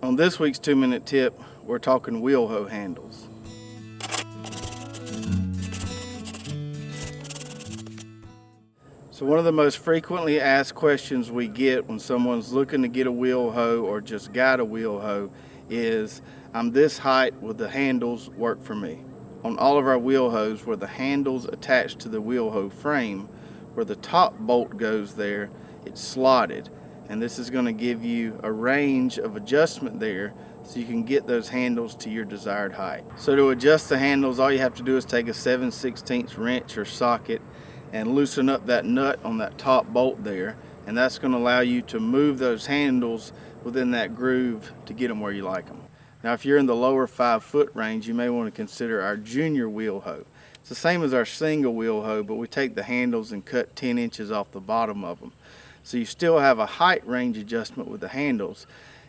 On this week's 2-minute tip, we're talking wheel hoe handles. So one of the most frequently asked questions we get when someone's looking to get a wheel hoe or just got a wheel hoe is, I'm this height, will the handles work for me? On all of our wheel hoes, where the handles attached to the wheel hoe frame, where the top bolt goes there, it's slotted. And this is going to give you a range of adjustment there so you can get those handles to your desired height. So to adjust the handles, all you have to do is take a 7/16 wrench or socket and loosen up that nut on that top bolt there, and that's going to allow you to move those handles within that groove to get them where you like them. Now if you're in the lower 5-foot range, you may want to consider our junior wheel hoe. It's the same as our single wheel hoe, but we take the handles and cut 10 inches off the bottom of them. So you still have a height range adjustment with the handles.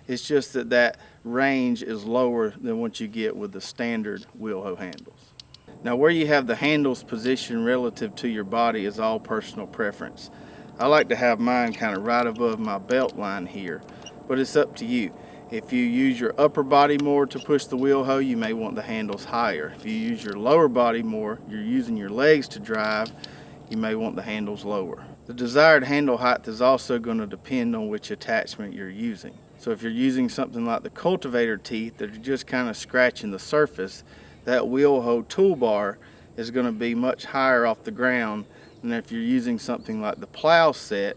It's just that that range is lower than what you get with the standard wheel hoe handles. Now where you have the handles positioned relative to your body is all personal preference. I like to have mine kind of right above my belt line here, but it's up to you. If you use your upper body more to push the wheel hoe, you may want the handles higher. If you use your lower body more, you're using your legs to drive, you may want the handles lower. The desired handle height is also going to depend on which attachment you're using. So if you're using something like the cultivator teeth that are just kind of scratching the surface, that wheel hoe toolbar is going to be much higher off the ground than if you're using something like the plow set,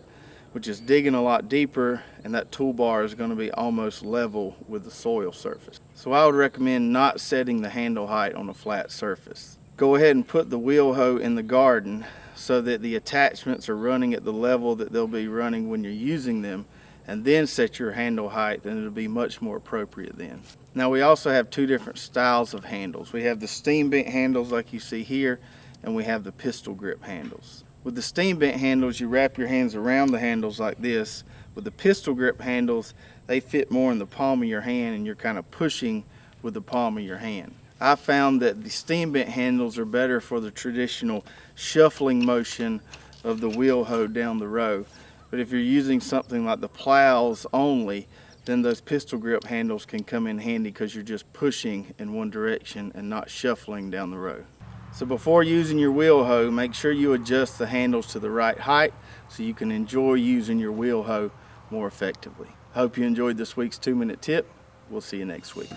which is digging a lot deeper, and that toolbar is going to be almost level with the soil surface. So I would recommend not setting the handle height on a flat surface. Go ahead and put the wheel hoe in the garden so that the attachments are running at the level that they'll be running when you're using them, and then set your handle height, and it'll be much more appropriate then. Now we also have two different styles of handles. We have the steam bent handles like you see here, and we have the pistol grip handles. With the steam bent handles, you wrap your hands around the handles like this. With the pistol grip handles, they fit more in the palm of your hand, and you're kind of pushing with the palm of your hand. I found that the steam bent handles are better for the traditional shuffling motion of the wheel hoe down the row. But if you're using something like the plows only, then those pistol grip handles can come in handy because you're just pushing in one direction and not shuffling down the row. So before using your wheel hoe, make sure you adjust the handles to the right height so you can enjoy using your wheel hoe more effectively. I hope you enjoyed this week's 2-minute tip. We'll see you next week.